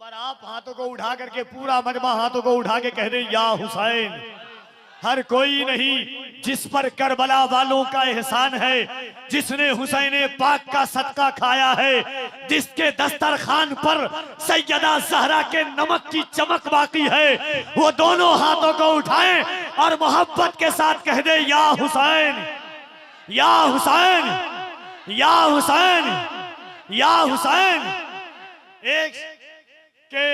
बार आप हाथों को उठा करके पूरा मजमा हाथों को उठा के कह दे या हुसैन। हर कोई नहीं जिस पर करबला वालों का एहसान है, जिसने हुसैन पाक का सदका खाया है, जिसके दस्तरखान पर सैयदा ज़हरा के नमक की चमक बाकी है, वो दोनों हाथों को उठाएं और मोहब्बत के साथ कह दे या हुसैन, या हुसैन, या हुसैन, या हुसैन। एक के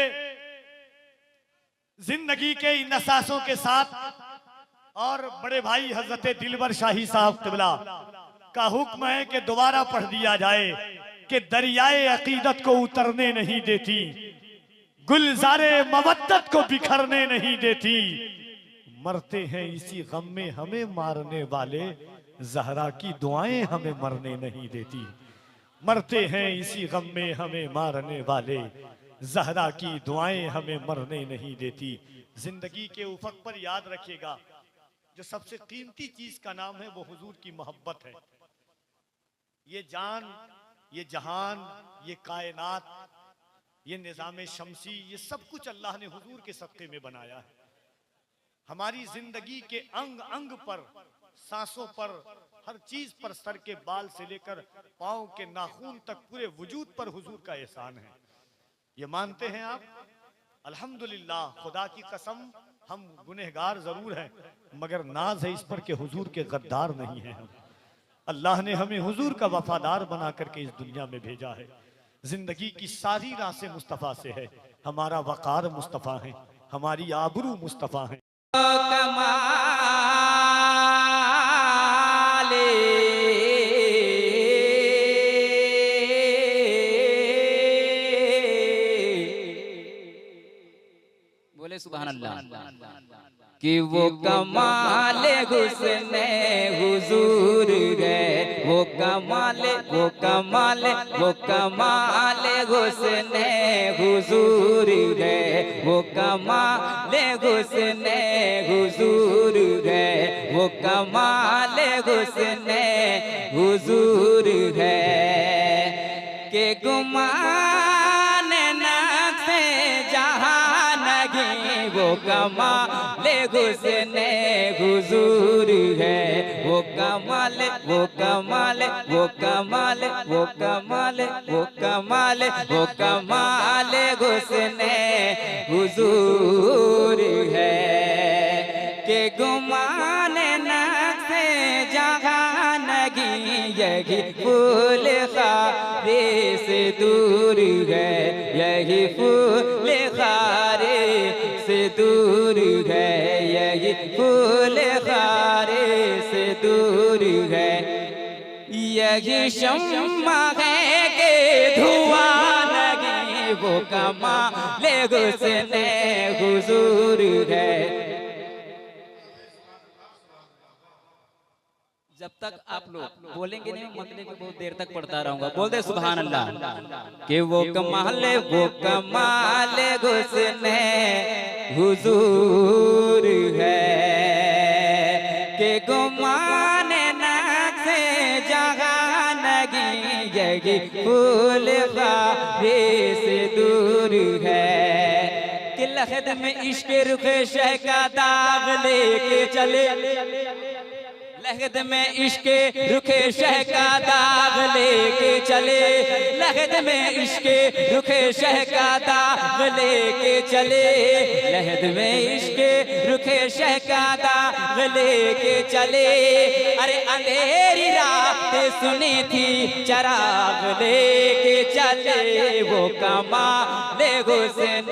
जिंदगी के इन नसासों के साथ और बड़े भाई हजरत दिलबर शाही साहब क़िबला का हुक्म है कि दोबारा पढ़ दिया जाए कि दरियाए अकीदत को उतरने नहीं देती, गुलजारे मवद्दत को बिखरने नहीं देती, मरते हैं इसी गम में हमें मारने वाले, ज़हरा की दुआएं हमें मरने नहीं देती। मरते हैं इसी गम में हमें मारने वाले, ज़हरा की दुआएं हमें मरने नहीं देती। जिंदगी के उफक पर याद रखिएगा, जो सबसे कीमती चीज का नाम है वो हुजूर की मोहब्बत है। ये जान, ये जहान, ये कायनात, ये निज़ाम शमसी, ये सब कुछ अल्लाह ने हुजूर के सदक़े में बनाया है। हमारी जिंदगी के अंग अंग पर, सांसों पर, हर चीज पर, सर के बाल से लेकर पांव के नाखून तक पूरे वजूद पर हुजूर का एहसान है। ये मानते हैं आप? अल्हम्दुलिल्लाह, खुदा की कसम हम गुनहगार जरूर हैं, मगर नाज है इस पर कि हुजूर के गद्दार नहीं हैं हम। अल्लाह ने हमें हुजूर का वफादार बना करके इस दुनिया में भेजा है। जिंदगी की सारी रासें मुस्तफ़ा से है। हमारा वक़ार मुस्तफ़ा है, हमारी आबरू मुस्तफ़ा है। बोले सुभान अल्लाह। कि वो कमाल हुस्न हुजूर है, वो कमाल, वो कमाल, वो कमाल हुस्न हुजूर है, वो कमाल हुस्न हुजूर है, वो कमाल हुस्न हुजूर है। के गुमान नक्शे जहां नहीं, वो कमाल हुस्न हुजूर है, वो कमाल, वो कमाल, वो कमाल, वो कमाल, वो कमाल, वो कमाल हुस्न हुजूर है। के गुमान नक्शे जहां नहीं, यही फूल खारे से दूर है, यही फूल खारे से दूर है, यही फूल खारे से दूर है। यही शम्मा है के धुआं लगी, वो कमाल हुस्न हुजूर है। जब तक आप लोग बोलेंगे नहीं, मतलब कि बहुत देर तक पढ़ता रहूंगा। बोल दे सुभान अल्लाह। कि वो कमाल, वो कमाल हुस्न हुजूर है। के गुमान नक्शे जहां नहीं, यही फूल खारे से दूर है। कि लहद में इश्क रुख शह का दाग लेके चले, लहद में इश्क रुखे शह का दाग लेके चले, लहद में इश्क रुखे शह का दाग लेके चले, लहद में इश्क रुखे शह का दाग लेके चले। अरे अंधेरी रात सुनी थी चराग लेके चले, वो कमाल हुस्न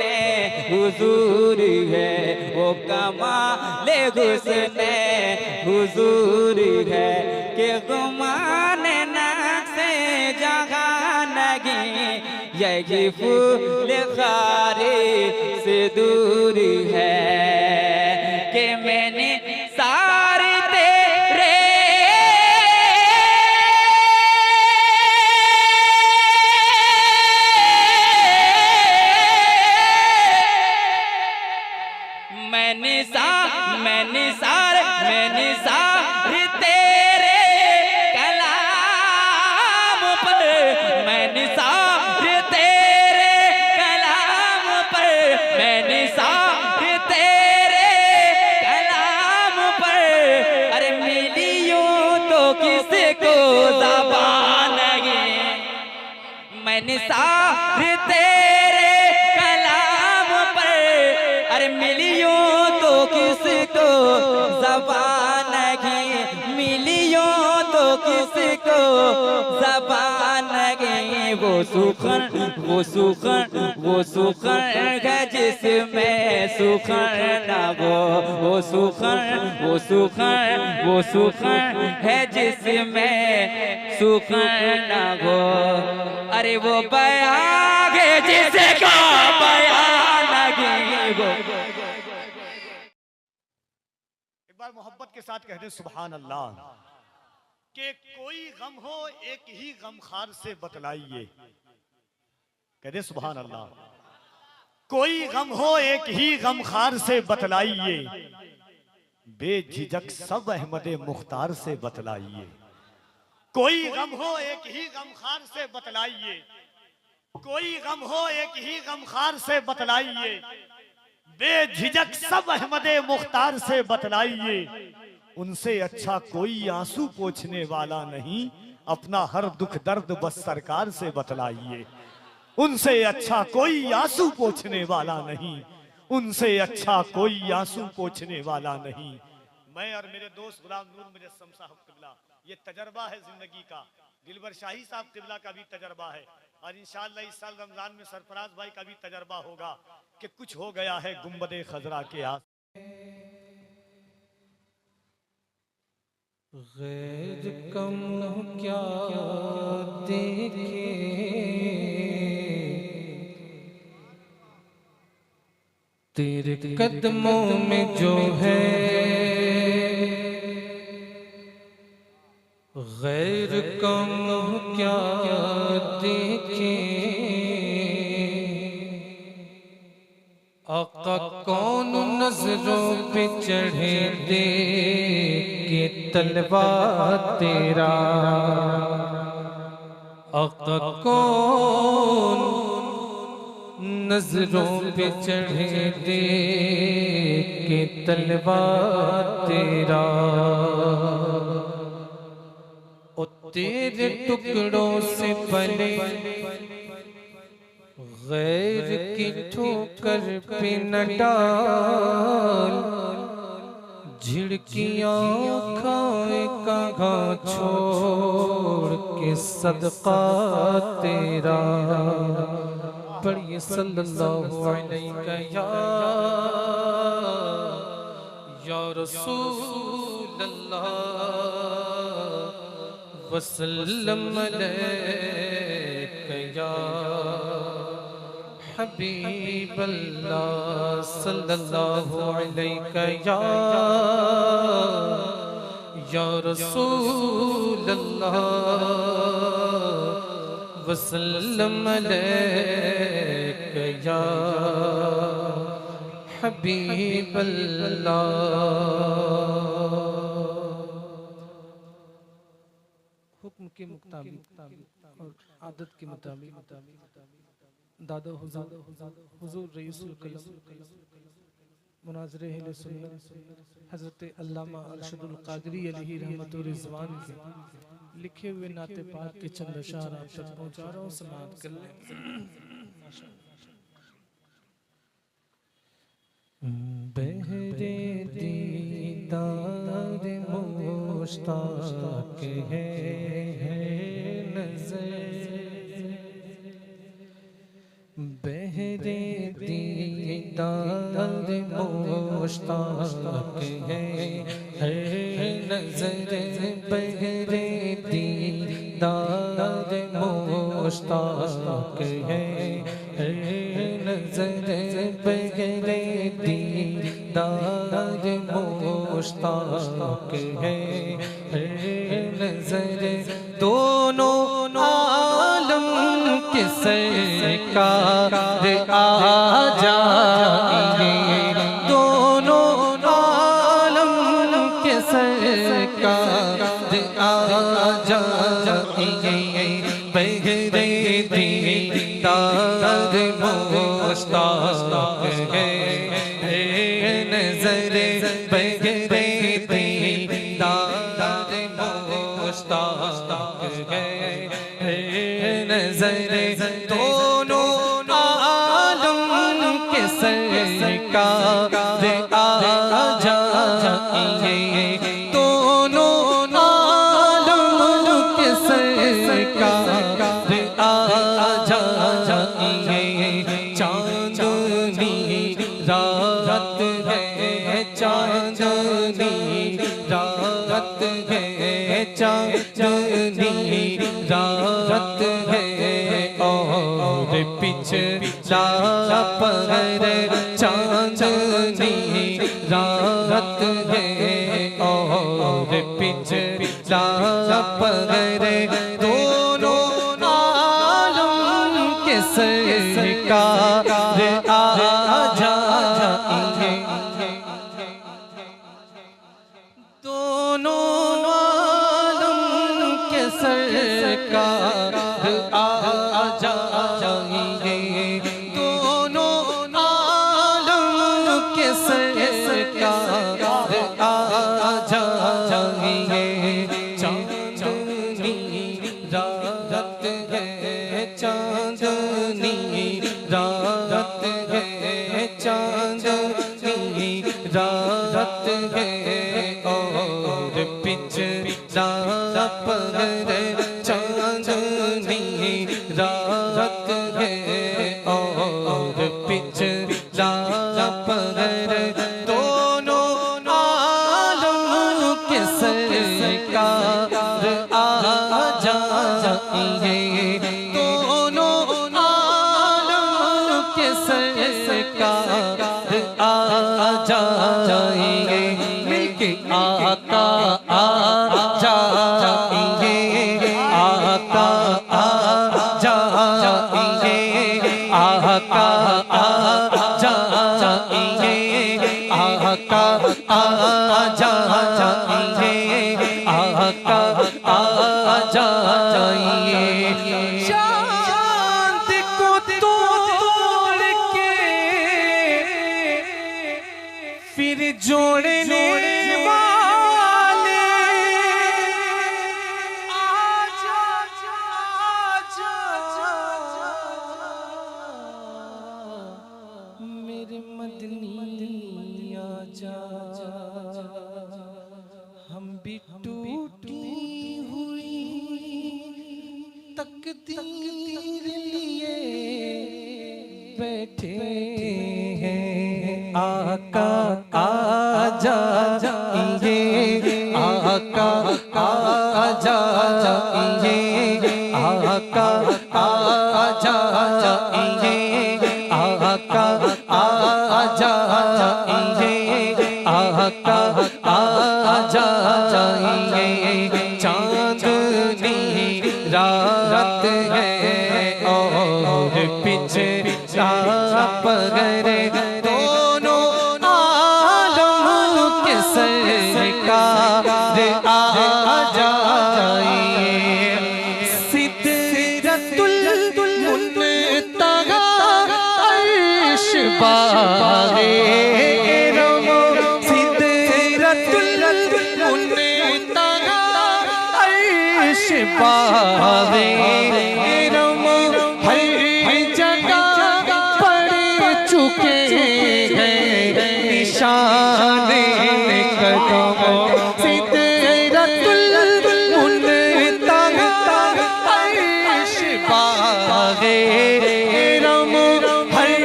हुजूर है, वो कमाल हुस्न हुजूर है। के गुमान नक्शे जहां नहीं, यही फूल खारे से दूर है। कि मैंने सारे तेरे मैंने सारे तेरे कलाम पर, मैंने सारे तेरे कलाम मैं निसार तेरे कलाम पर, अरे मिलियों तो किसको ज़बान नहीं, मिलियों तो किसको ज़बान नहीं। वो सुखन वो सुखन वो सुखन है जिसमें सुखन ना वो सुखन वो सुखन वो सुखन है जिसमें सुखन ना हो। अरे वो बयान है जिसका बयान नहीं वो। एक बार मोहब्बत के साथ कहते सुभान अल्लाह कि कोई गम हो एक ही गमखार से बतलाइए। कहते सुभान अल्लाह, कोई गम हो एक ही गमखार से बतलाइए, बेझिझक सब अहमद मुख्तार से बतलाइए। कोई गम हो एक ही गमखार से बतलाइए, कोई गम हो एक ही गमखार से बतलाइए, बेझिझक सब अहमद मुख्तार से बतलाइए। उनसे अच्छा कोई आंसू पोंछने वाला नहीं, अपना हर दुख दर्द बस सरकार से बतलाइए। उनसे अच्छा कोई आंसू पोंछने वाला नहीं, उनसे अच्छा कोई आंसू पोंछने वाला नहीं। मैं और मेरे दोस्त गुलाम नूर मुजस्सम साहब किबला, ये तजर्बा है जिंदगी का। दिलबर शाही साहब किबला का भी तजर्बा है, और इंशाअल्लाह इस साल रमजान में सरफराज भाई का भी तजर्बा होगा कि कुछ हो गया है गुंबदे खजरा के आस। गैर कम क्या देखे तेरे कदमों में जो है, गैर कम क्या देखे आका कौन नजरों पे चढ़े दे के तलवा तेरा। आका कौन नजरों पे चढ़े दे के तलवा तेरा। ओ तेरे टुकड़ों से पले गैर की ठोकर पे न डाल, झिड़कियाँ खाए कहाँ छोड़ के सदका तेरा। पढ़िए सल्लल्लाहु अलैहि या रसूल अल्लाह वसल्लम अलैका या हबीब अल्लाह सल्लल्लाहु अलैहि या रसूल अल्लाह वसल्लम अलैका या हबीब अल्लाह। हुक्म के मुताबिक और आदत के मुताबिक दादा हुजूर रईसुल कलम मुनाज़िर अहले सुन्नत हज़रत अल्लामा अरशदुल क़ादरी अलैहि रहमतुर रिज़वान के लिखे हुए नाते पाक के चंद अशार आप तक पहुँचा रहा हूँ, समाअत कर लें। बहरे दीदार मुश्ताक है बहरे दीदार मुश्ताक है नजर। बहरे दीदार मुश्ताक है नजर। बहरे दीदार मुश्ताक है नजर। दोनों आलम के सरकार आ जाएंगे, दोनों आलम के सरकार आ जाएंगे। बहरे दीदार मुश्ताक है नजर। बहरे दीदार मुश्ताक है नजर दोनों आलम के सरकार आ जाएंगे, दोनों आलम के सरकार आ जाएंगे। चांदनी रात है, चांदनी रात है, चांदनी रात है और पिछला पहर चांदनी रात है और पिछला पहर दोनों आलम के सरकार आ जाएंगे, दोनों आलम के सरकार आ जाएंगे, दोनों आलम के सरकार आ जाएंगे। चांदनी रात है, चांदनी रात है, चांदनी रात है और पिछला पहर चांदनी रात है और पिछला पहर दोनों आलम के सरकार आ जाएंगे, दोनों आलम के सरकार आ जाएंगे। मिलके आका आ जाएंगे, आका आ जाएंगे, आका आ जाएंगे, आका आ जाएंगे, आका आ जाएंगे। चांद को तोड़ के फिर जोड़ने वाले आजा मेरे मदनी आजा, हम भी टूटी हुई तकदीर लिए बैठे हैं। आका आ जाएंगे, आका आ जाएंगे, आका आ जाएंगे, आका आ जाएंगे, आका आ जाएंगे। चांदनी रात है और पिछला पहर दोनों आलम के सरकार आ जाएंगे। सिदरतुल मुनतहा अर्श बारे रमो, सिदरतुल मुनतहा अर्श बारे रमो, हर जगह पड़ चुके हैं निशान कदमों। सिदरतुल मुनतहा अर्श बारे रमो, हर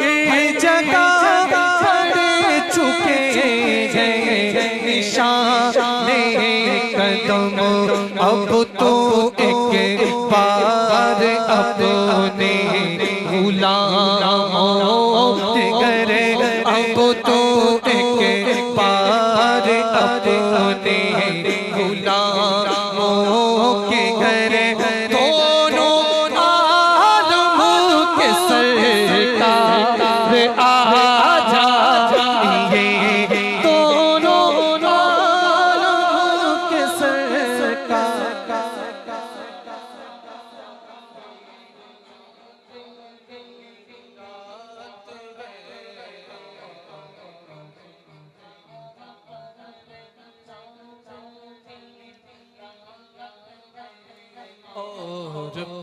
जगह पड़ चुके हैं निशान कदमों। अब तो एक बार अपने गुलामों के घर, अब तो एक बार अपने गुलामों के घर दोनों आलम के सरकार आ जाएंगे, दोनों आलम के सरकार।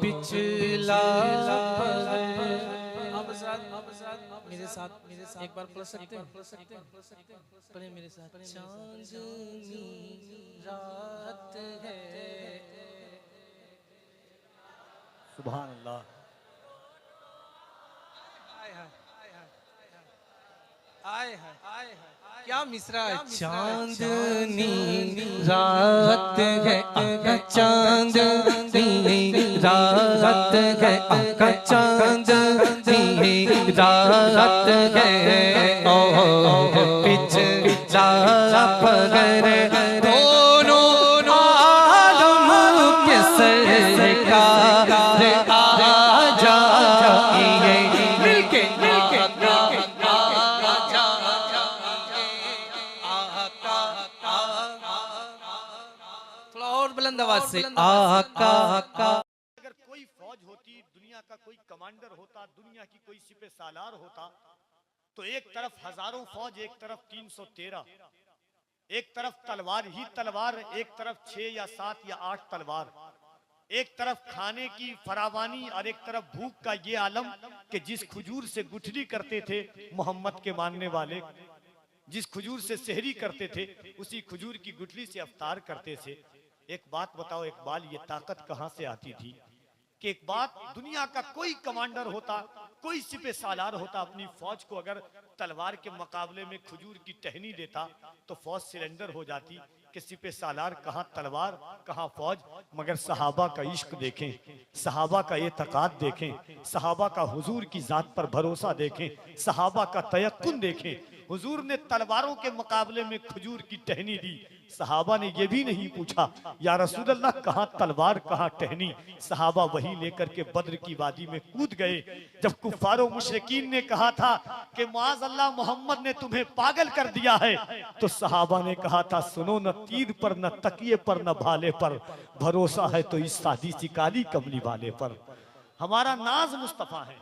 पिछला मेरे साथ एक बार पढ़ सकते हैं पढ़े मेरे साथ। चांदनी रात है। सुभान अल्लाह। क्या मिसरा है। चांदनी रात है चांदनी रात है चांदनी रात है ओ पिछला पगर दोनों आलम के सरकार आ जाइए मिलके और बुलंद आवाज से आका। अगर कोई फौज होती, दुनिया का कोई कमांडर होता, दुनिया की कोई सिपह सालार होता, तो एक तरफ हजारों फौज, एक तरफ 313, एक तरफ तलवार ही तलवार, एक तरफ 6 या 7 या 8 तलवार, एक तरफ खाने की फरावानी और एक तरफ भूख का ये आलम कि जिस खजूर से गुठली करते थे मोहम्मद के मानने वाले, जिस खजूर से सहरी करते थे उसी खजूर की गुठली से अफ्तार करते थे। एक बात बताओ इकबाल, ये ताकत कहां से आती थी कि एक बात, दुनिया का कोई कमांडर होता, कोई सिपह सालार होता, अपनी फौज को अगर तलवार के मुकाबले में खजूर की टहनी देता तो फौज सिलेंडर हो जाती कि सिपह सालार कहां तलवार कहां फौज। मगर सहाबा का इश्क देखें, सहाबा का एतकाद देखें, सहाबा का हुजूर की जात पर भरोसा देखें, सहाबा का तयक्कुन देखें। हुजूर ने तलवारों के मुकाबले में खजूर की टहनी दी, सहाबा ने यह भी नहीं पूछा या रसूल अल्लाह कहां तलवार कहां टहनी। सहाबा वही लेकर के बद्र की वादी में कूद गए। जब कुफारो मुशरिकीन ने कहा था कि माज़ अल्लाह मोहम्मद ने तुम्हें पागल कर दिया है, तो सहाबा ने कहा था सुनो, न तीर पर न तकिए पर न भाले पर भरोसा है तो इस सादी सी काली कमली वाले पर। हमारा नाज मुस्तफा है।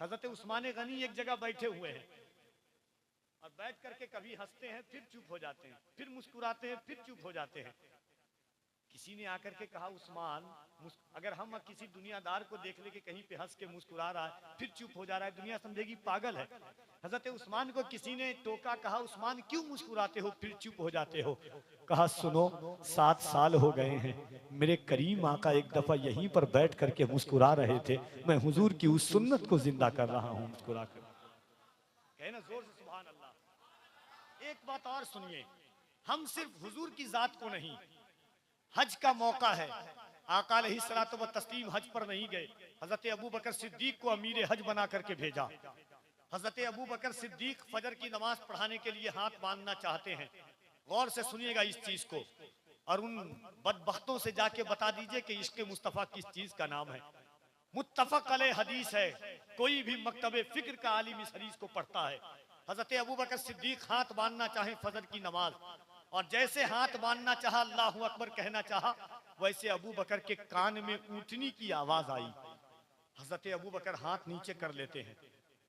हजरत उस्मान गनी एक जगह बैठे हुए हैं और बैठ करके कभी हंसते हैं, फिर चुप हो जाते हैं, फिर मुस्कुराते हैं, फिर चुप हो जाते हैं। किसी ने आकर के कहा उस्मान, अगर हम किसी दुनियादार को देख ले कि कहीं पे हंस के मुस्कुरा रहा है फिर चुप हो जा रहा है, दुनिया समझेगी पागल है। हजरत उस्मान को किसी ने टोका, कहा उस्मान क्यों मुस्कुराते हो फिर चुप हो जाते हो। कहा सुनो, 7 साल हो गए हैं, मेरे करीम आका एक दफा यहीं पर बैठ करके मुस्कुरा रहे थे, मैं हुजूर की उस सुन्नत को जिंदा कर रहा हूँ मुस्कुरा कर। कहना जोर से सुभान अल्लाह। एक बात और सुनिए, हम सिर्फ हुजूर की जात को नहीं, हज का मौका है, आका अलैहिस्सलातु व तस्लीम हज पर नहीं गए, हजरत अबू बकर सिद्दीक को अमीर हज बना करके भेजा। हजरत अबू बकर सिद्दीक फजर की नमाज पढ़ाने के लिए हाथ बांधना चाहते हैं। गौर से सुनिएगा इस चीज को और उन बदबख्तों से जाके बता दीजिए कि इश्क़ मुस्तफ़ा किस चीज का नाम है। मुत्तफक अलैह हदीस है, कोई भी मकतबे फिक्र का आलिम इस हदीस को पढ़ता है। हजरत अबू बकर सिद्दीक हाथ बांधना चाहे फजर की नमाज, और जैसे हाथ बांधना चाहा, अल्लाहु अकबर कहना चाहा, वैसे अबू बकर के कान में ऊँटनी की आवाज आई। हजरत अबू बकर हाथ नीचे कर लेते हैं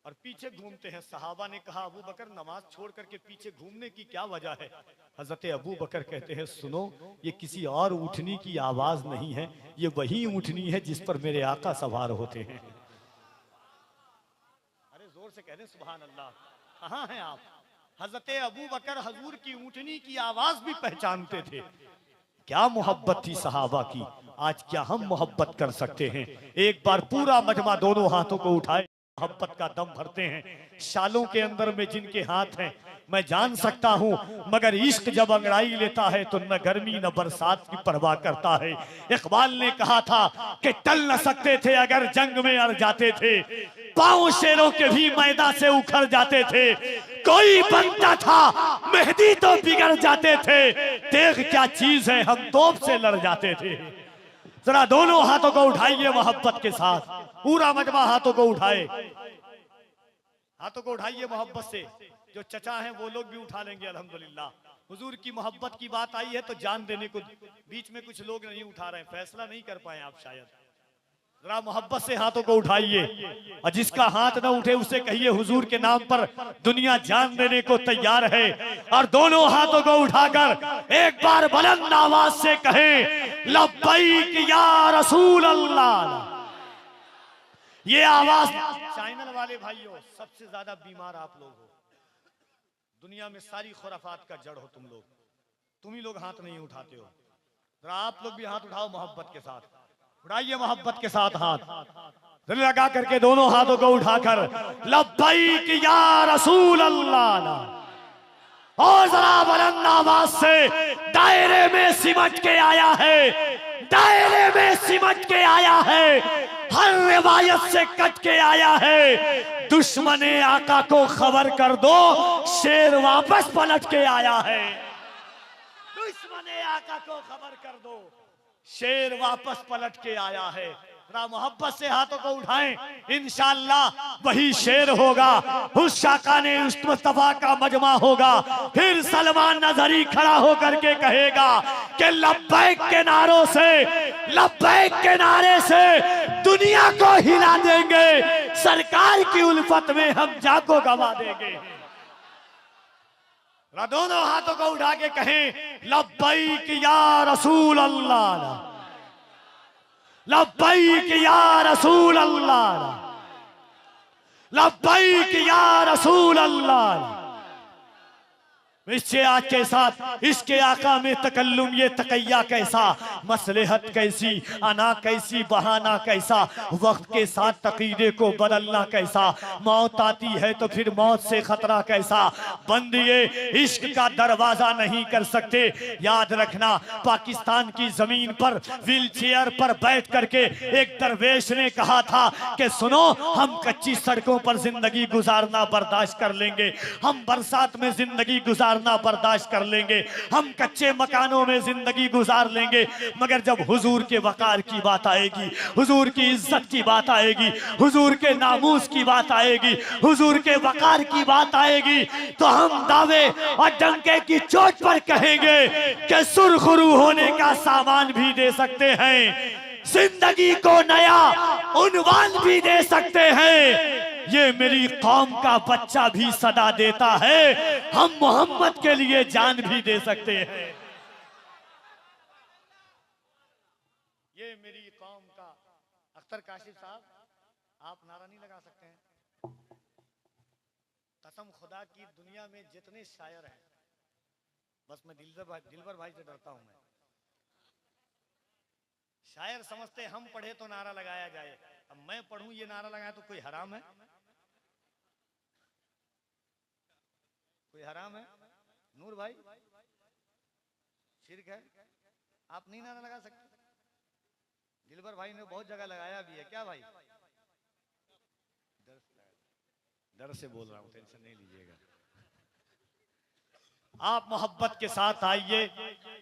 और पीछे घूमते हैं। सहाबा ने कहा अबू बकर नमाज छोड़ करके पीछे घूमने की क्या वजह है। हजरत अबू बकर कहते हैं सुनो, ये किसी और ऊँटनी की आवाज नहीं है, ये वही ऊँटनी है जिस पर मेरे आका सवार होते हैं। अरे जोर से कह दे सुभान अल्लाह। कहाँ हैं आप। हजरत अबू बकर हजूर की ऊँटनी की आवाज भी पहचानते थे। क्या मोहब्बत थी सहाबा की, आज क्या हम मोहब्बत कर सकते हैं। एक बार पूरा मजमा दोनों हाथों को उठाए, मोहब्बत का दम भरते हैं। शालों के अंदर में जिनके हाथ हैं मैं जान सकता हूँ, मगर इश्क जब अंगड़ाई लेता है तो न गर्मी न बरसात की परवाह करता है। इकबाल ने कहा था कि टल न सकते थे अगर जंग में अड़ जाते थे, पांव शेरों के भी मैदान से उखड़ जाते थे, कोई बनता था मेहदी तो बिगड़ जाते थे, देख क्या चीज है हम तोप से लड़ जाते थे। जरा दोनों हाथों को उठाइए मोहब्बत के साथ, पूरा मजमा हाथों को उठाए, हाथों को उठाइए मोहब्बत से। जो चचा हैं वो लोग भी उठा लेंगे अल्हम्दुलिल्लाह। हुजूर की मोहब्बत की बात आई है तो जान देने को बीच में कुछ लोग नहीं उठा रहे हैं, फैसला नहीं कर पाए आप शायद। जरा मोहब्बत से हाथों को उठाइए और जिसका हाथ न उठे उसे कहिए हुजूर के नाम पर दुनिया जान देने को तैयार है। और दोनों हाथों को उठाकर एक बार बुलंद आवाज से कहें लब्बैक या रसूल अल्लाह, ये आवाज चैनल वाले भाइयों, सबसे ज्यादा बीमार आप लोग हो दुनिया में, सारी खुराफात का जड़ हो तुम लोग। तुम ही लोग हाथ नहीं उठाते हो। जरा आप लोग भी हाथ उठाओ मोहब्बत के साथ, उठाइए मोहब्बत के साथ हाथ, दिल लगा करके दोनों हाथों को उठाकर लब्बैक या रसूल अल्लाह, और जरा बुलंद आवाज से दायरे में सिमट के आया है, दायरे में सिमट के आया है, हर रिवायत से कट के आया है। दुश्मने आका को खबर कर दो, शेर वापस पलट के आया है। दुश्मने आका को खबर कर दो, शेर वापस पलट के आया है। जरा मोहब्बत से हाथों को उठाएं, इंशाअल्लाह वही शेर होगा, उस शाकाने उस मुस्तफा का मजमा होगा। फिर सलमान नजरी खड़ा होकर के कहेगा कि लब्बैक के नारों से, लब्बैक के नारे से दुनिया को हिला देंगे, सरकार की उल्फत में हम जाको गवा देंगे। दोनों हाथों को उठा के कहें लब्बैक या रसूल अल्लाह, लब्बैक या रसूल अल्लाह, लब्बैक या रसूल अल्लाह। इससे आज के साथ इसके आका में तकल्लुम, ये तकैया कैसा, मसलहत कैसी, अना कैसी, बहाना कैसा, वक्त के साथ तकीदे को बदलना कैसा, मौत आती है तो फिर मौत से खतरा कैसा, बंद ये इश्क का दरवाजा नहीं कर सकते। याद रखना, पाकिस्तान की जमीन पर व्हील चेयर पर बैठ करके एक दरवेश ने कहा था कि सुनो, हम कच्ची सड़कों पर जिंदगी गुजारना बर्दाश्त कर लेंगे, हम बरसात में जिंदगी गुजारना बर्दाश्त कर लेंगे, हम कच्चे मकानों में जिंदगी गुजार लेंगे, मगर जब हुजूर के वकार की बात आएगी, हुजूर की इज्जत की बात आएगी, हुजूर के नामूस की बात आएगी, हुजूर के वकार की बात आएगी, तो हम दावे और डंके की चोट पर कहेंगे कि सुरखरू होने का सामान भी दे सकते हैं, जिंदगी को नया उन्वान भी दे सकते हैं। ये मेरी कौम का बच्चा भी सदा देता है, हम मोहम्मद के लिए जान भी दे सकते हैं। ये मेरी कौम का, अख्तर काशिफ साहब आप नारा नहीं लगा सकते हैं? कसम खुदा की, दुनिया में जितने शायर हैं, बस मैं दिलबर भाई से डरता हूं। मैं शायर समझते हम पढ़े तो नारा लगाया जाए, अब मैं पढ़ूं ये नारा लगाया तो कोई हराम है? कोई हराम है? नूर भाई शिरक है, आप नहीं नारा लगा सकते? दिलबर भाई ने बहुत जगह लगाया भी है, क्या भाई? डर से बोल रहा हूं, टेंशन नहीं लीजिएगा। आप मोहब्बत के साथ आइए।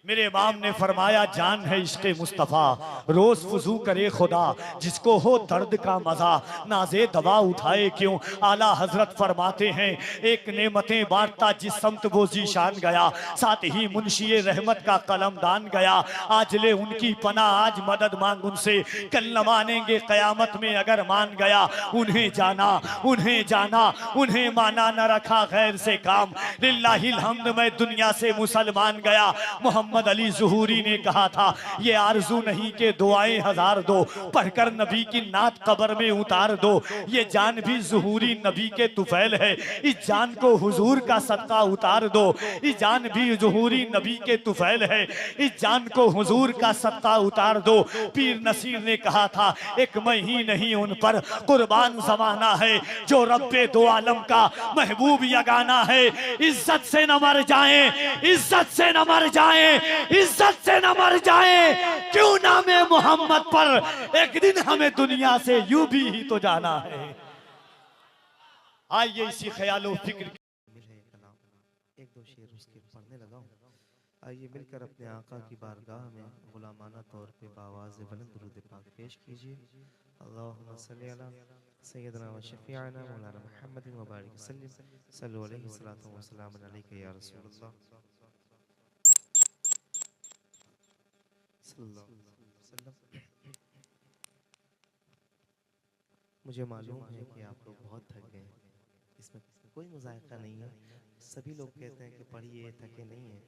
मेरे इमाम ने फरमाया, जान है इश्क़े मुस्तफ़ा, रोज वुज़ू करे खुदा, जिसको हो दर्द का मजा, नाज़े दवा उठाए क्यों। आला हजरत फरमाते हैं, एक नेमतें बांटता जिस समत वो जीशान गया, साथ ही मुंशी रहमत का कलम दान गया। आज ले उनकी पना, आज मदद मांग उनसे, कल न मानेंगे क़यामत में अगर मान गया। उन्हें जाना, उन्हें जाना, उन्हें माना, न रखा गैर से काम, लिल्लाहिल हम्द मैं दुनिया से मुसलमान गया। मोहम्मद अली ज़ुहूरी ने कहा था, ये आरजू नहीं के दुआएं हजार दो, पढ़कर नबी की नात कब्र में उतार दो। ये जान भी ज़ुहूरी नबी के तुफैल है, इस जान को हुजूर का सदका उतार दो। इस जान भी ज़ुहूरी नबी के तुफैल है, इस जान को हुजूर का सदका उतार दो। पीर नसीर ने कहा था, एक मैं ही नहीं उन पर कुर्बान ज़माना है, जो रब्बे दो आलम का महबूब यगाना है। इज्जत से न मर जाए, इज्जत से न मर जाए, इज्जत से न मर जाए, क्यों नामे मोहम्मद पर एक दिन हमें दुनिया से यूं भी ही तो जाना है। आइए इसी ख्यालो फिक्र एक दो शेर उसके पढ़ने लगा हूँ। आइए मिलकर अपने आका की बारगाह में गुलामाना तौर पे बावाज़ बुलंद दुरूद पाक पेश कीजिए। अल्लाहुम्मा सल्ली अला सय्यदना व शफीअना मौलाना मुहम्मद व बारिक वसल्लिम सल्लल्लाहु अलैहि व सल्लम अलैका या रसूलल्लाह सल्लल्लाहु अलैहि वसल्लम। मुझे मालूम है कि आप लोग बहुत थक गए, इसमें कोई मुज़ायक़ा नहीं है। सभी लोग कहते हैं कि पढ़िए, थके नहीं है,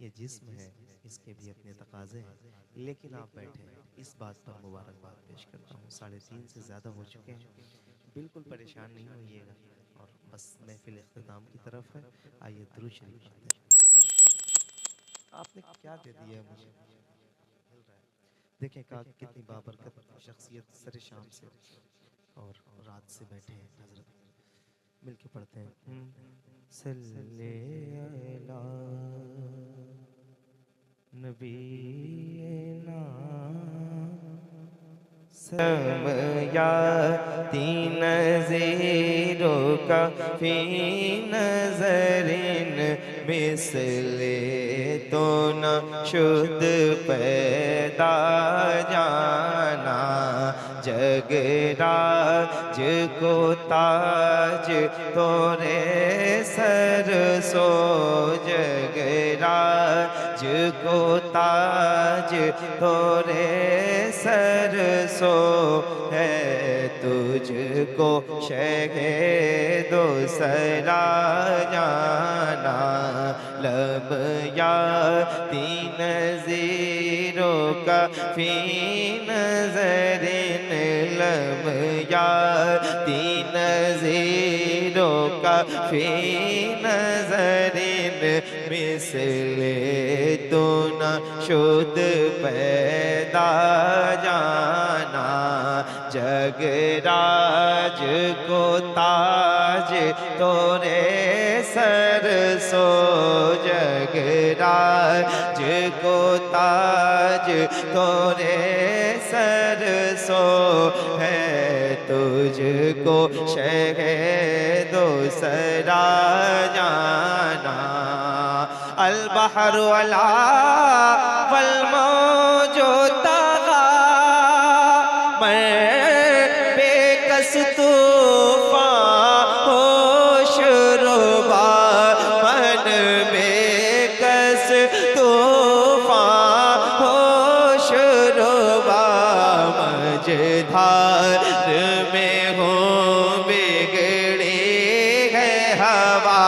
ये जिस्म है, इसके भी अपने तकाजे हैं, लेकिन आप बैठे हैं, इस बात पर मुबारकबाद पेश करता हूँ। 3:30 से ज़्यादा हो चुके हैं, बिल्कुल परेशान नहीं होइएगा और बस महफिल इख्तिताम की तरफ है। आइए दुरूद शरीफ पढ़ते हैं। आपने क्या दे दिया है मुझे? देखें का कितनी बाबरकत शख्सियत सरे शाम से और रात से बैठे हैं हजरत, मिलके पढ़ते हैं। सल्ले अला नबीना समयाती नज़ीरों का फी नज़रिन मिसले तो न शुद्ध पैदा जाना, जगराज को ताज तोरे सर सो, जगराज को ताज तोरे सर सो, है तुझको शहदो सरा जाना, लब याती नज़ीरों का फी नज़रिन, लब याती नज़ीरों का फी नज़रिन मिसले तो न शुद्ध पैदा जाना, जगराज को ताज तोरे सर सो, जगराज को ताज तोरे सर सो, है तुझको शहदो सरा जाना, अल बहर अला वल मौजो तगा, मैं बेकस तूफान होश रुबा, मन बेकस तूफान होश रुबा, मझधार में हूँ बिगड़ी है हवा,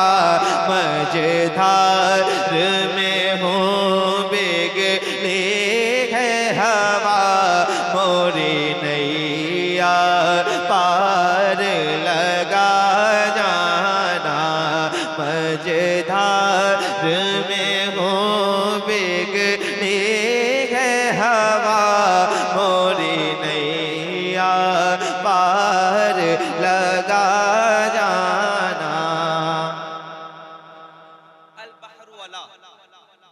मझधार में हूँ बिगड़ी है हवा, मोरी नैया पार लगा जाना, मझधार में हूँ बिगड़ी है हवा, मोरी नैया पार लगा जाना। अल बहरु अला,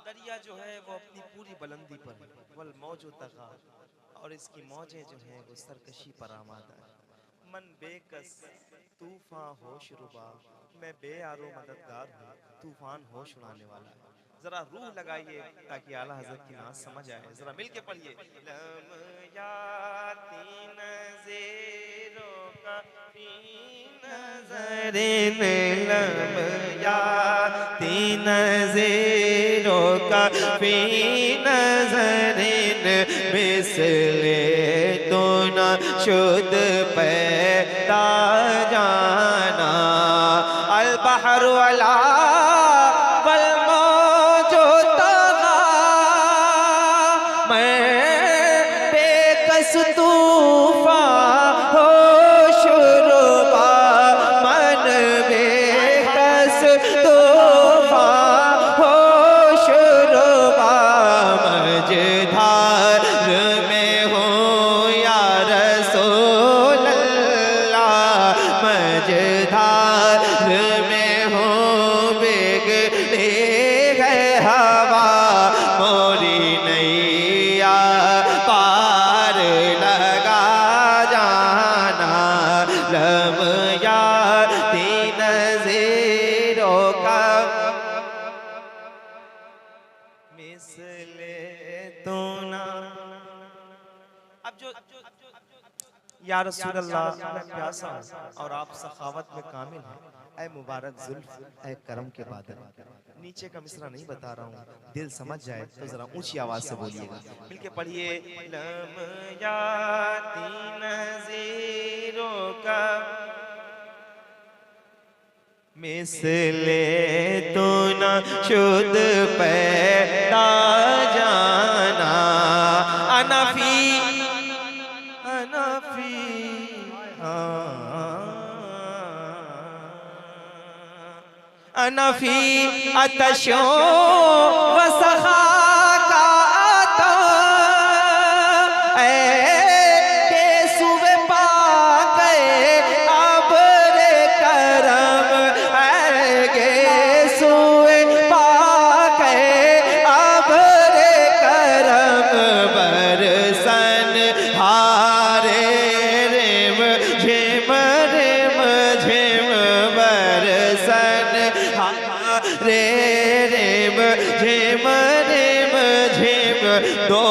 दरिया जो है वो अपनी पूरी बुलंदी पर है, वल मौजो तगा, और इसकी मौजें जो हैं वो सरकशी पर आमादा है, मन बेकस तूफान होश रुबा, मैं बेआरो मददगार हूँ, तूफान होश उड़ाने वाला है। जरा रूह लगाइए ताकि आला हज़रत की नाज समझ आए, जरा मिलके पढ़िए। लम याती नज़ीरों का फी नज़रिन, लम याती नज़ीरों का फी नज़रिन मिसले तो न शुद्ध पैदा जाना, अल बहर अला वल मौजो तगा, मैं बेकस तूफान होश रुबा, मन बेकस तूफान होश रुबा, मझधार में हूँ या रसूल अल्लाह, मझधार में हूँ बिगड़ी है हवा, मोरी नैया पार लगा जाना, लब याती नज़ीरों का मिसले तो ना। अब जो या रसूल अल्लाह, मैं प्यासा हूँ और आप सखावत में कामिल हैं, ऐ मुबारक जुल्फ, ऐ करम के बादल। नीचे का मिसरा नहीं बता रहा हूँ, दिल समझ जाए तो जरा ऊंची आवाज से बोलिएगा, मिलके पढ़िए। लम याती नज़ीरों का मिसले तो न शुद्ध पैदा अनफी अतशो वसखा का तो के सुबे पाक अबरे करम गे सुबे पाक अबरे करम बरसन हारे रेम झिम रेम झिम बरसन रे रेम झिम रेम झिम दो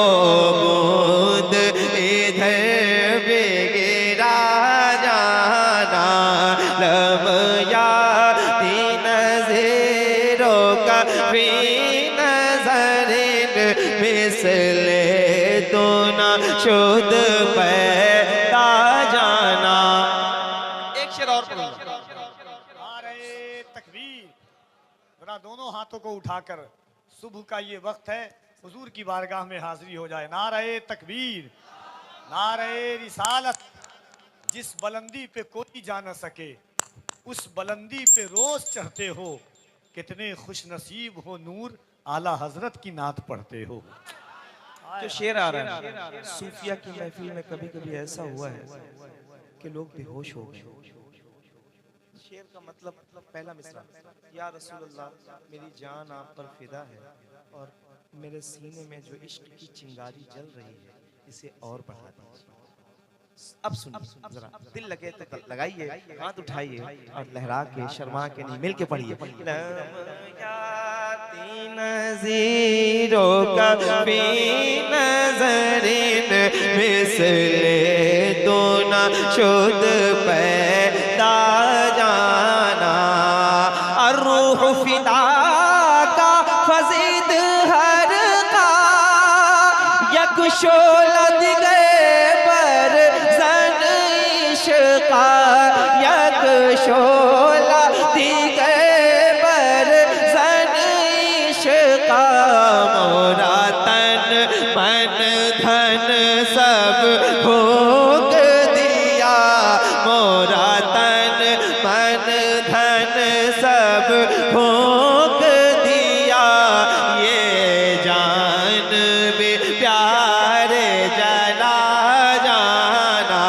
बूंद इधर बेगिरा जाना लमया तीन ज़ेरो का भी नजरिन मिसले तो ना शुद्ध पैदा जाना। एक शेर और पढ़ूंगा। नारे तकबीर। जरा दोनों हाथों को उठाकर सुबह का ये वक्त है, हुजूर की बारगाह में हाजिरी हो जाए। नारे तकबीर, नारे रिसालत। जिस बुलंदी पे कोई जा न सके उस बुलंदी पे रोज चढ़ते हो, कितने खुश नसीब हो नूर आला हजरत की नात पढ़ते हो। जो शेर आ रहा है, सूफिया की महफिल में कभी कभी ऐसा हुआ है कि लोग बेहोश हो गए। शेर का मतलब पहला मिसरा, या रसूलुल्लाह मेरी जान आप पर फिदा है और मेरे सीने में जो इश्क की चिंगारी जल रही है इसे और बढ़ा दीजिए। अब सुनिए जरा, दिल लगे तो लगाइए, हाथ उठाइए और लहरा के शर्मा के नहीं मिल के पढ़िए। ज़ीरो का भी नजरिन मिसले दो ना शुद्ध पैदा जाना। अर्रूह फिदा का फजीद हर का यकशोला दिगे पर जन इश्का यकशोला दिगे पर जन इश्का। मोरा तन मन धन सब भोग दिया, मोरा तन मन धन सब भोग दिया। ये जान भी प्यारे जला जाना।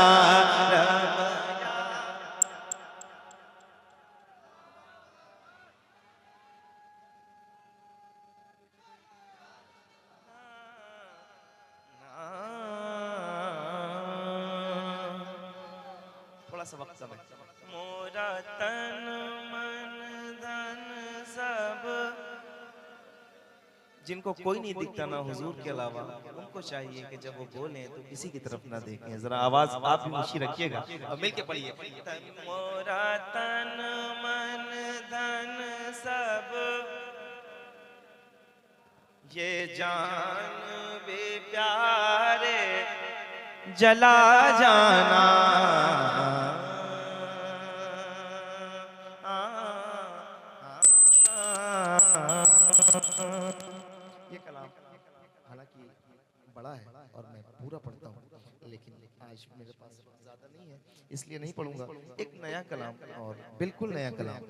थोड़ा सा वक्त समय। मोरा तन मन धन सब, जिनको कोई नहीं दिखता ना हुजूर के अलावा, उनको चाहिए कि जब वो बोलें तो किसी की तरफ ना देखें। जरा आवाज आप भी ऊंची रखिएगा और मिलके पढ़िए। मोरा तन मन धन सब ये जान भी प्यारे जला जाना। ये कलाम हालांकि बड़ा है और मैं पूरा पढ़ता हूँ, लेकिन आज मेरे पास ज्यादा नहीं है इसलिए नहीं पढ़ूंगा। एक नया कलाम और बिल्कुल नया कलाम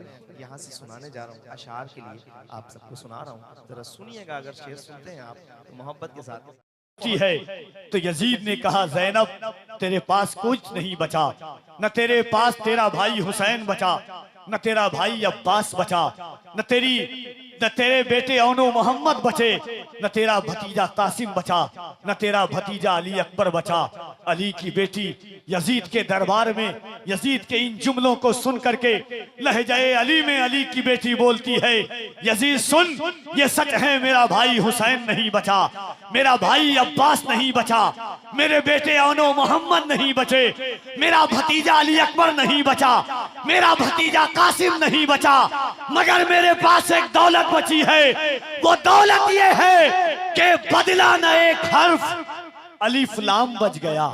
यहाँ से सुनाने जा रहा हूँ, अशार के लिए आप सबको सुना रहा हूँ। जरा सुनिएगा, अगर शेर सुनते हैं आप तो मोहब्बत के साथ। है तो यजीद ने कहा, ज़ैनब तेरे पास कुछ नहीं बचा, न तेरे पास तेरा भाई हुसैन बचा, न तेरा भाई अब्बास बचा, न तेरे बेटे औनो मोहम्मद बचे, न तेरा भतीजा कासिम बचा, न तेरा भतीजा अली अकबर बचा। अली की बेटी यजीद के दरबार में यजीद के इन जुमलों को सुन करके लहजाए अली में अली की बेटी बोलती है, यजीद सुन ये सच है, मेरा भाई हुसैन नहीं बचा, मेरा भाई अब्बास नहीं बचा, मेरे बेटे औनो मोहम्मद नहीं बचे, मेरा भतीजा अली अकबर नहीं बचा, मेरा भतीजा कासिम नहीं बचा, मगर मेरे पास एक दौलत बची है। वो दौलत ये है कि बदला न एक हर्फ अलिफ लाम बच गया।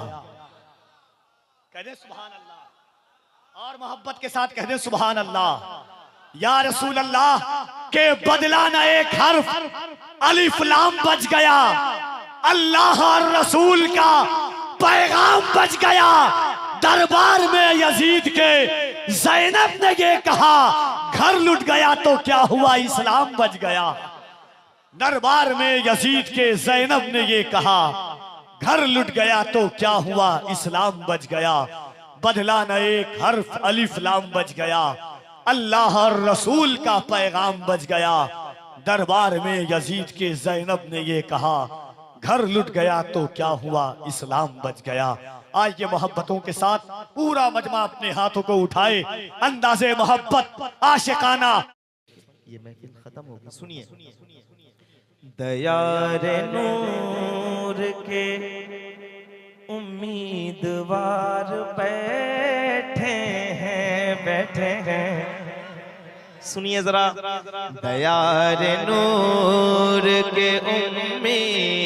कह दे सुभान अल्लाह, और मोहब्बत के साथ कह दे सुभान अल्लाह। या रसूल अल्लाह के बदला न एक हर्फ अलिफ लाम बच गया, अल्लाह और रसूल का पैगाम बच गया। दरबार में यजीद के ज़ैनब ने ये कहा, घर लुट गया तो क्या हुआ, इस्लाम बच गया। दरबार में यजीद के ज़ैनब ने ये कहा, घर लुट गया तो क्या हुआ, इस्लाम बच गया। बदला न एक हर्फ अलिफ लाम बच गया, अल्लाह और रसूल का पैगाम बच गया। दरबार में यजीद के ज़ैनब ने ये कहा, घर लुट गया तो क्या हुआ, इस्लाम बच गया। आइए मोहब्बतों के साथ पूरा मजमा अपने हाथों को उठाए, अंदाज़े मोहब्बत आशिकाना। ये महफिल खत्म होगी, सुनिए। दयारे नूर के उम्मीदवार बैठे हैं, सुनिए जरा। दयारे नूर के उम्मीदवार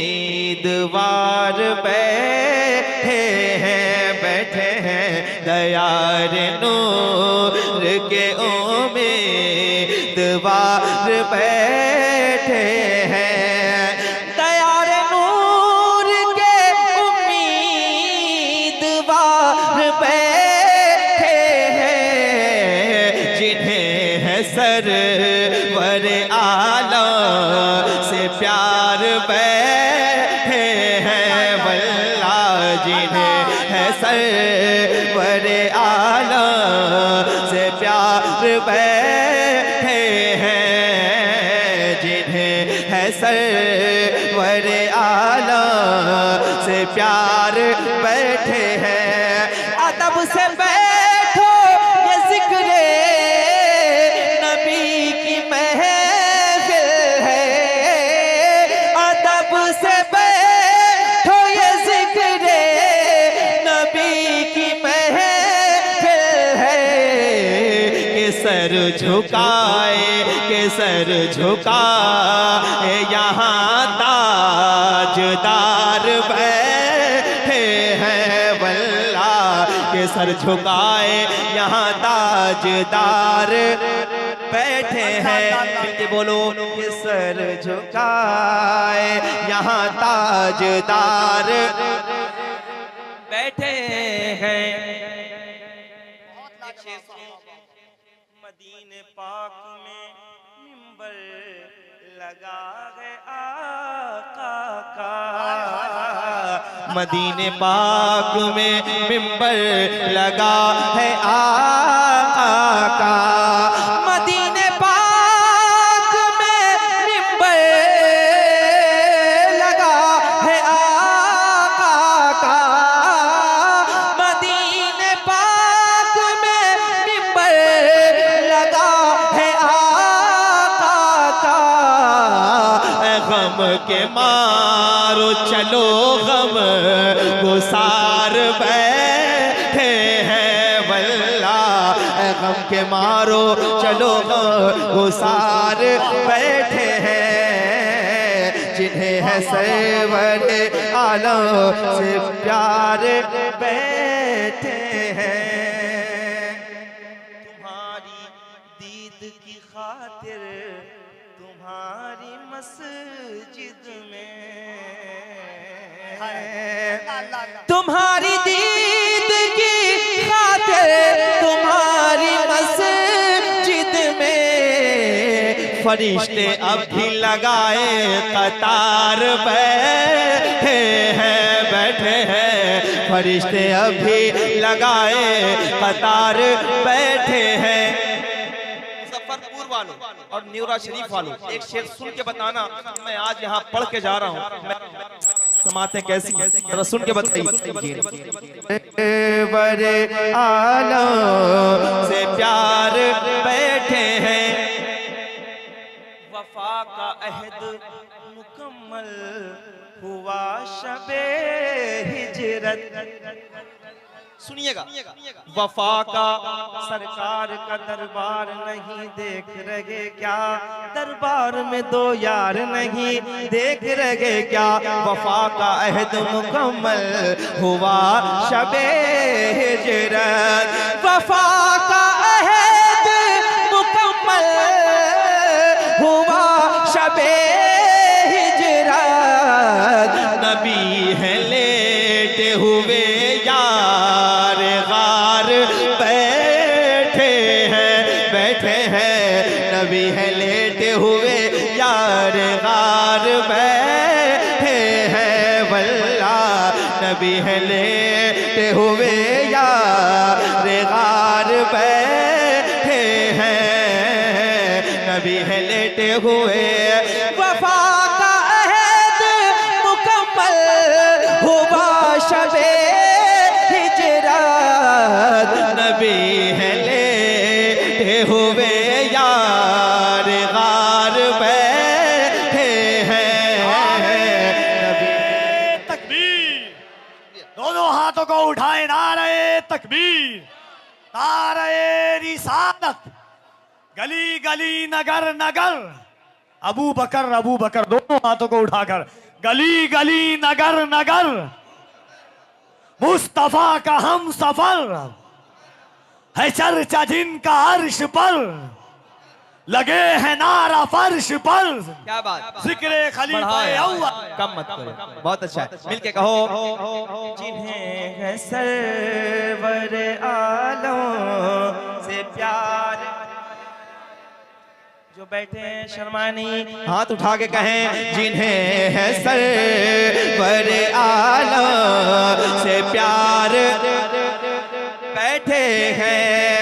बैठे हैं, दयारे नूर के उम्मीदवार बैठे हैं। सरवर आलम से प्यार बैठे हैं, वल्ला जिन्हें है सरवर आलम से प्यार बैठे हैं, जिन्हें है सरवर आलम से प्यार बैठे हैं। अदब से बैठो ये जिक्र सर झुकाए के सर झुकाए यहाँ ताजदार बैठे हैं, वल्ला के सर झुकाए यहाँ ताजदार बैठे हैं। के बोलो के सर झुकाए यहाँ ताजदार बैठे हैं। मदीने पाक में मिंबर लगा है आका का, मदीने पाक में मिंबर लगा है आका का, मदीने पाक में मिंबर लगा है आका का, मदीने पाक में मिंबर गम के मारो चलो गम गुसार बैठे हैं, वल्ला गम के मारो चलो गुसार बैठे हैं, जिन्हें है सरवर आलम से प्यार बैठे हैं। तुम्हारी दीद की खातिर तुम्हारी मस्जिद में, तुम्हारी दीद की खातिर तुम्हारी मस्जिद में, फरिश्ते अब भी लगाए कतार बैठे हैं, फरिश्ते अब भी लगाए कतार बैठे हैं। और न्यूरा शरीफ वालों एक शेर सुन के बताना, मैं आज यहाँ पढ़ के जा रहा हूँ, समाते कैसी जरा सुन के बताइए। बड़े आलम से प्यार बैठे हैं, वफा का अहद मुकम्मल हुआ शबे हिजरत। सुनिएगा, वफा का सरकार का दरबार नहीं देख रहे क्या, दरबार में दो यार नहीं देख रहे क्या, वफा का अहद मुकम्मल हुआ शबे हिजरत, वफा का अहद मुकम्मल हुआ शबे हिजरत, नबी है लेटे हुए यार गार बैठे हैं नबी है लेटे हुए यार गार बैठे हैं वल्ला नबी है लेटे हुए यार गार बैठे हैं नबी है लेटे हुए वफा का अहद मुकम्मल हुआ शबे हिजरत नबी है लेटे हुए यार गार बैठे हैं नबी तकबीर, दोनों हाथों को उठाए, नारे तकबीर, नारे रिसालत, गली गली नगर नगर, अबू बकर दोनों हाथों को उठाकर, गली गली नगर नगर, मुस्तफा का हम सफर है चर्चा जिनका अर्श पर, लगे हैं नारा फर्श पर, क्या बात जिक्रे खलीफा अव्वल। कम मत करो, बहुत अच्छा है, मिलके कहो। जिन्हें है सरवर आलम से प्यार, जो बैठे हैं शर्मानी हाथ उठा के कहें, जिन्हें है सरवर आलम से प्यार, बैठे हैं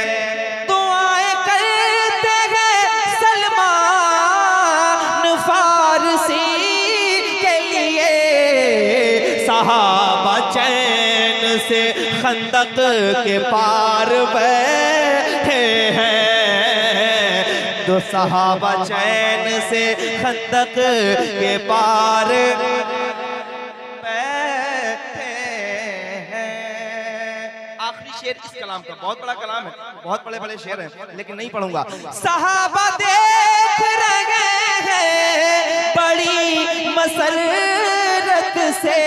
दुआएं करते हैं सलमान फारसी के लिए, सहाबा चैन से खंदक के पार बैठे हैं, दो सहाबा चैन से खंदक के पार बैठे हैं। आखिरी शेर इस कलाम का, बहुत बड़ा कलाम है, बहुत बड़े बड़े शेर हैं, लेकिन नहीं पढ़ूंगा। सहाबा देख रहे हैं बड़ी मसरत से,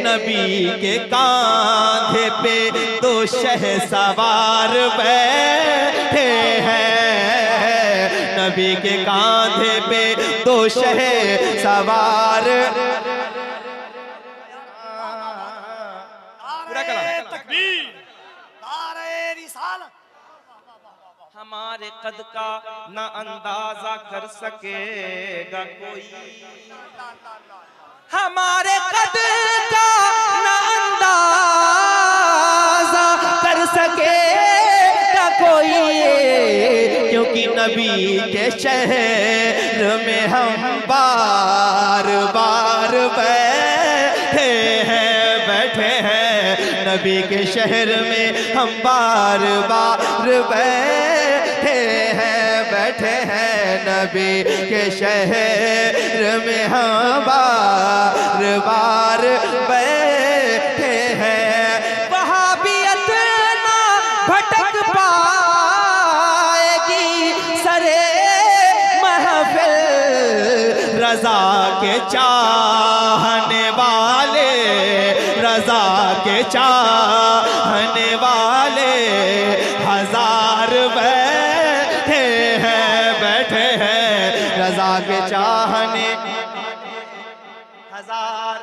नबी के कांधे पे दो शहसवार बैठे हैं, नबी के कांधे पे दो शहसवार। नारे तकबीर, नारे रिसालत, हमारे कद का ना अंदाजा कर सकेगा कोई, हमारे कद का ना अंदाजा कर सकेगा कोई, क्योंकि नबी के शहर में हम बार बार बैठे हैं नबी के शहर में हम बार बार बैठे हैं नबी के शहर में हम बार बार बैठे हैं। वहाबियत ना भटक पाएगी सरे महफिल, रजा के चाहने वाले, रजा के चाहने वाले हजार बैठे हैं रजा के चाहने हजार।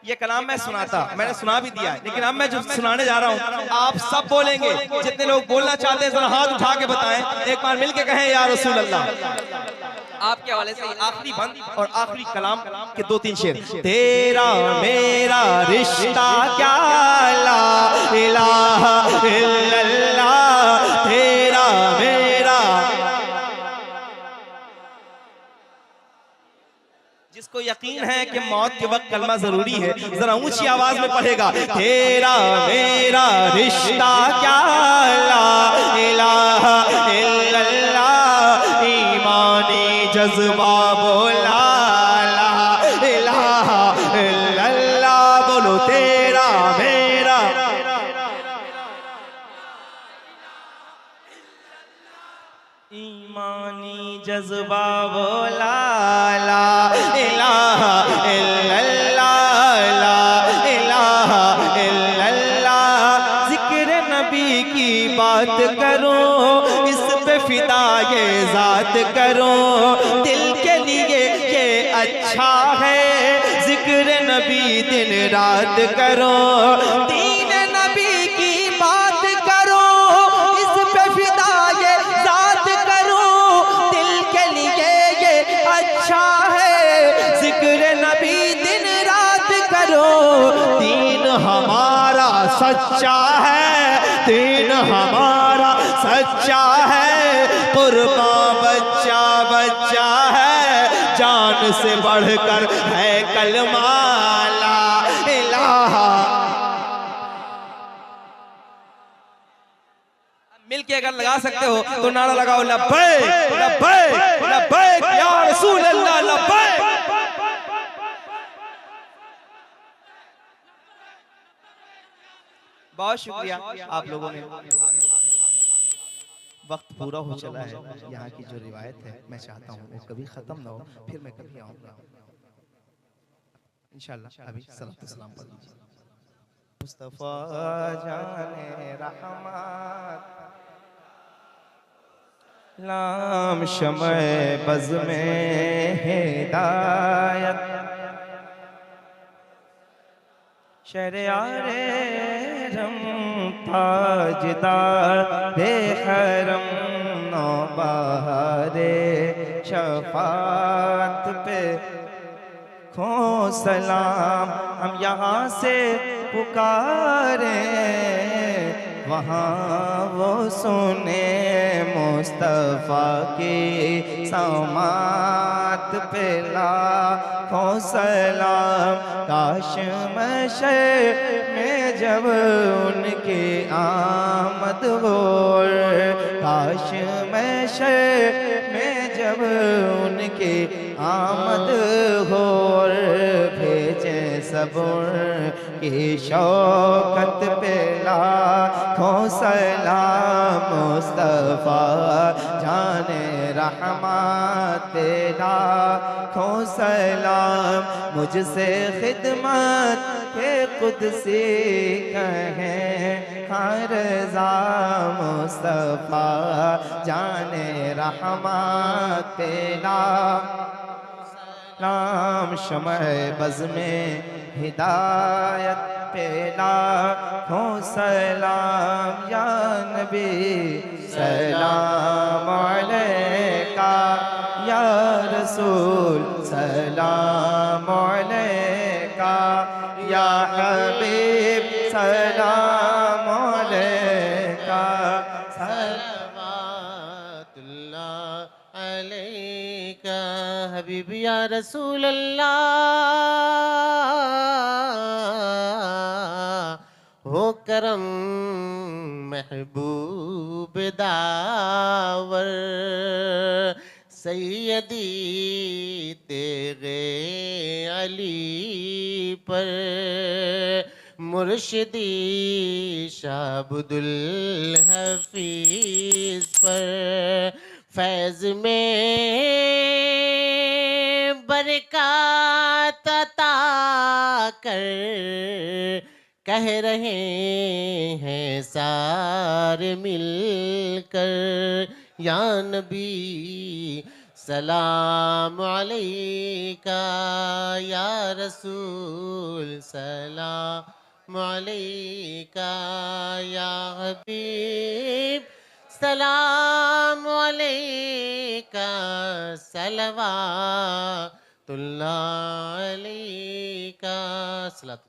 ये कलाम मैं सुनाता, मैंने सुना भी दिया है, लेकिन अब मैं जो सुनाने जा रहा हूँ आप सब बोलेंगे, जितने लोग बोलना चाहते हैं जरा हाथ उठा के बताएं, एक बार मिलके कहें या रसूल अल्लाह। आपके हवाले से आखिरी बंद और आखिरी कलाम के 2-3 शेर। तेरा मेरा रिश्ता क्या ला इलाहा इल्लल्लाह, तेरा मेरा, जिसको यकीन है कि मौत के वक्त कलमा जरूरी है जरा ऊंची आवाज में पढ़ेगा। तेरा मेरा रिश्ता क्या ला इलाहा इल्लल्लाह, ईमानी जज्बा बोला ला इलाहा इल्लल्लाह, बोलो तेरा मेरा, ईमानी जज्बा बोला ला इलाहा इल्लल्लाह, ला इलाहा इल्लल्लाह। जिक्र नबी की बात करो, इस पे फिदा ये जात करो, दिल के लिए ये अच्छा है, जिक्र नबी दिन रात करो, दीन नबी सच्चा है, दीन हमारा सच्चा है, कुर्बान बच्चा बच्चा है, जान से बढ़कर है कलमा ला इलाहा। मिल के अगर लगा सकते हो तो नारा लगाओ लब्बैक लब्बैक लब्बैक या रसूल अल्लाह लब्बैक। बहुत शुक्रिया आप लोगों ने। वक्त पूरा हो चला है। यहाँ की जो रिवायत है मैं चाहता हूँ वो कभी ख़त्म ना हो, फिर मैं कभी आऊँगा इंशाल्लाह। अभी सलात सलाम पढ़ लीजिए। मुस्तफ़ा जाने रहमत लाम शमए बज़ में हिदायत, शरियारे रम ताजदार बेहरम नौबहारे शफात पे खो सलाम। हम यहाँ से पुकारे वहाँ वो सुने मुस्तफ़ा की समात पे लाखों सलाम। काश महशर में जब उनकी आमद हो, काश महशर में जब उनकी आमद हो, भेजे सबुर की शौकत पे लाखों सलाम। मुस्तफ़ा जाने रहमत लाखों सलाम। मुझसे खिदमत के कुदसी कहें हर रज़ा। मुस्तफ़ा जाने रहमत लाम शमए बज़ में हिदायत पे लाखों सलाम। या नबी सलाम अलैका, या रसूल सलाम अलैका, या हबीब सलाम अलैका। सलवातुल्लाह अलैका हबीब या रसूल अल्लाह। हो करम महबूब दावर, सैयदी तेरे अली पर, मुर्शिदी शाबुदुल हफीज पर, फैज में बरकत अता कर, कह रहे हैं सारे मिलकर। या नबी सलाम अलैका, या रसूल सलाम अलैका, या हबीब सलाम अलैका। सलवातुल्लाह अलैका।